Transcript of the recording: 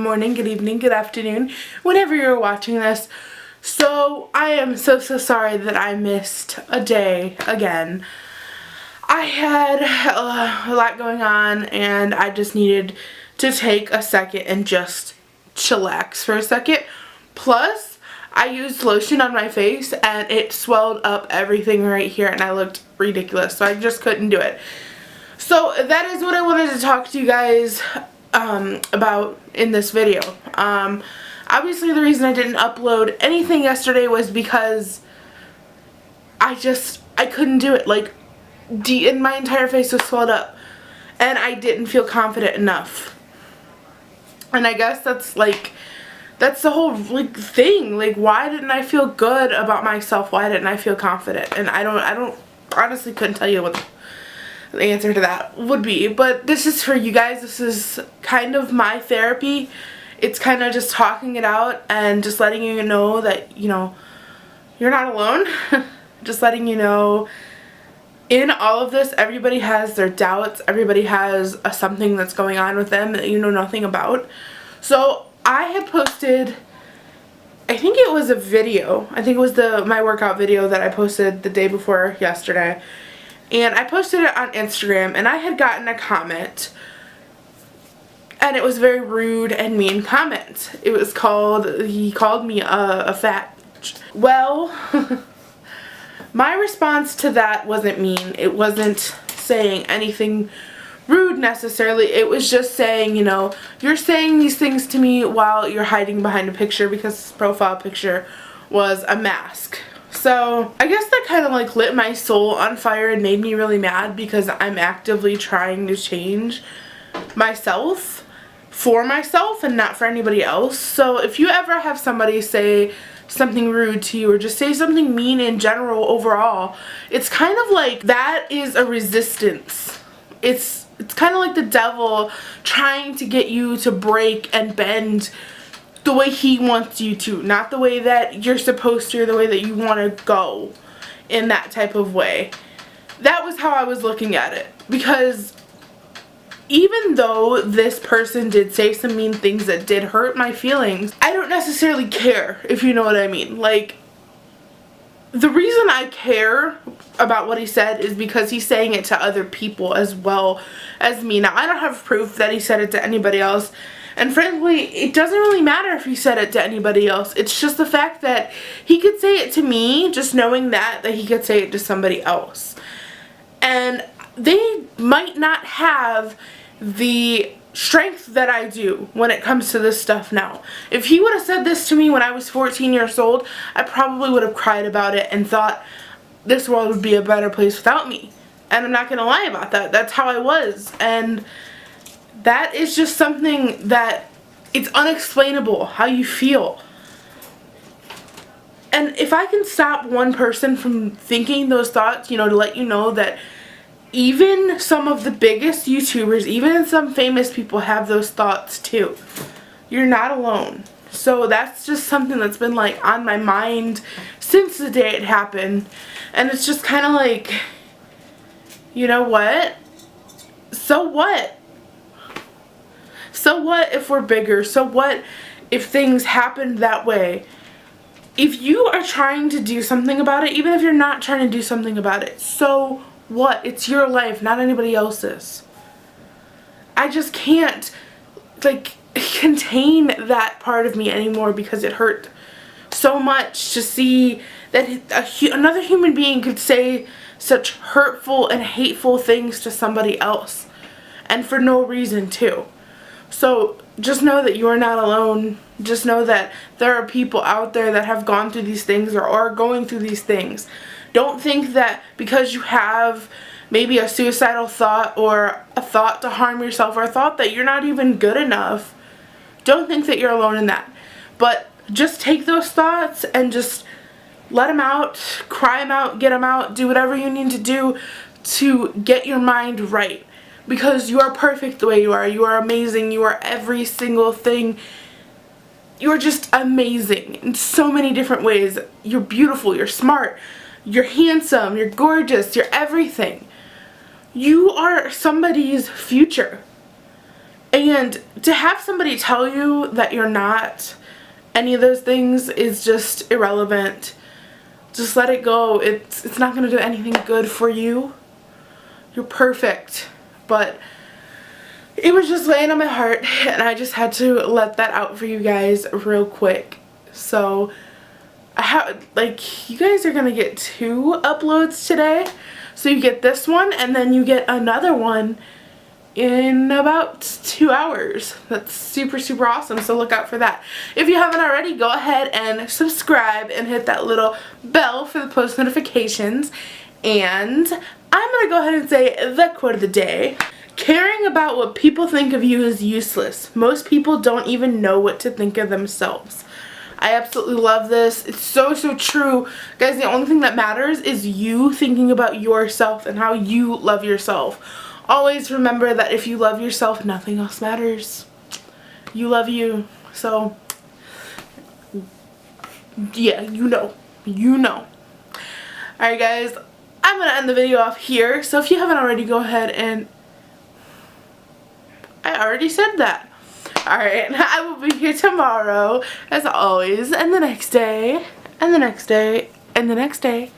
morning, good evening, good afternoon, whenever you're watching this. So, I am so sorry that I missed a day again. I had a lot going on and I just needed to take a second and just chillax for a second. Plus, I used lotion on my face and it swelled up everything right here and I looked ridiculous, so I just couldn't do it. So that is what I wanted to talk to you guys about in this video. Obviously the reason I didn't upload anything yesterday was because I couldn't do it. Like, and my entire face was swelled up and I didn't feel confident enough. And I guess that's the whole thing. Like, why didn't I feel good about myself? Why didn't I feel confident? And I don't honestly couldn't tell you what the answer to that would be, but this is for you guys. This is kind of my therapy. It's kind of just talking it out and just letting you know that, you know, you're not alone. Just letting you know, in all of this, everybody has their doubts. Everybody has something that's going on with them that you know nothing about. So I had posted, I think it was a video. I think it was my workout video that I posted the day before yesterday. And I posted it on Instagram and I had gotten a comment. And it was a very rude and mean comment. It was he called me a fat. Well, my response to that wasn't mean. It wasn't saying anything rude necessarily. It was just saying, you know, you're saying these things to me while you're hiding behind a picture because this profile picture was a mask. So I guess that kind of like lit my soul on fire and made me really mad because I'm actively trying to change myself for myself and not for anybody else. So if you ever have somebody say something rude to you or just say something mean in general overall, it's kind of like that is a resistance. It's kind of like the devil trying to get you to break and bend the way he wants you to, not the way that you're supposed to or the way that you want to go in that type of way. That was how I was looking at it, because even though this person did say some mean things that did hurt my feelings, I don't necessarily care, if you know what I mean. Like, the reason I care about what he said is because he's saying it to other people as well as me. Now, I don't have proof that he said it to anybody else. And frankly, it doesn't really matter if he said it to anybody else. It's just the fact that he could say it to me, just knowing that he could say it to somebody else. And they might not have the strength that I do when it comes to this stuff now. If he would have said this to me when I was 14 years old, I probably would have cried about it and thought this world would be a better place without me. And I'm not going to lie about that. That's how I was. And that is just something that it's unexplainable how you feel. And if I can stop one person from thinking those thoughts, you know, to let you know that even some of the biggest YouTubers, even some famous people have those thoughts too. You're not alone. So that's just something that's been like on my mind since the day it happened. And it's just kind of like, you know what? So what? So what if we're bigger? So what if things happened that way? If you are trying to do something about it, even if you're not trying to do something about it, so what? It's your life, not anybody else's. I just can't, like, contain that part of me anymore because it hurt so much to see that another human being could say such hurtful and hateful things to somebody else, and for no reason too. So just know that you are not alone. Just know that there are people out there that have gone through these things or are going through these things. Don't think that because you have maybe a suicidal thought or a thought to harm yourself or a thought that you're not even good enough, don't think that you're alone in that. But just take those thoughts and just let them out, cry them out, get them out, do whatever you need to do to get your mind right. Because you are perfect the way you are. You are amazing. You are every single thing. You are just amazing in so many different ways. You're beautiful. You're smart. You're handsome. You're gorgeous. You're everything. You are somebody's future. And to have somebody tell you that you're not any of those things is just irrelevant. Just let it go. It's not going to do anything good for you. You're perfect. But it was just weighing on my heart, and I just had to let that out for you guys real quick. So you guys are gonna get 2 uploads today. So you get this one, and then you get another one in about 2 hours. That's super, super awesome. So look out for that. If you haven't already, go ahead and subscribe and hit that little bell for the post notifications. And I'm gonna go ahead and say the quote of the day. Caring about what people think of you is useless. Most people don't even know what to think of themselves. I absolutely love this. It's so, so true. Guys, the only thing that matters is you thinking about yourself and how you love yourself. Always remember that if you love yourself, nothing else matters. You love you. So, yeah, you know. You know. Alright, guys. I'm going to end the video off here. So if you haven't already, go ahead and... I already said that. Alright, I will be here tomorrow, as always, and the next day, and the next day, and the next day.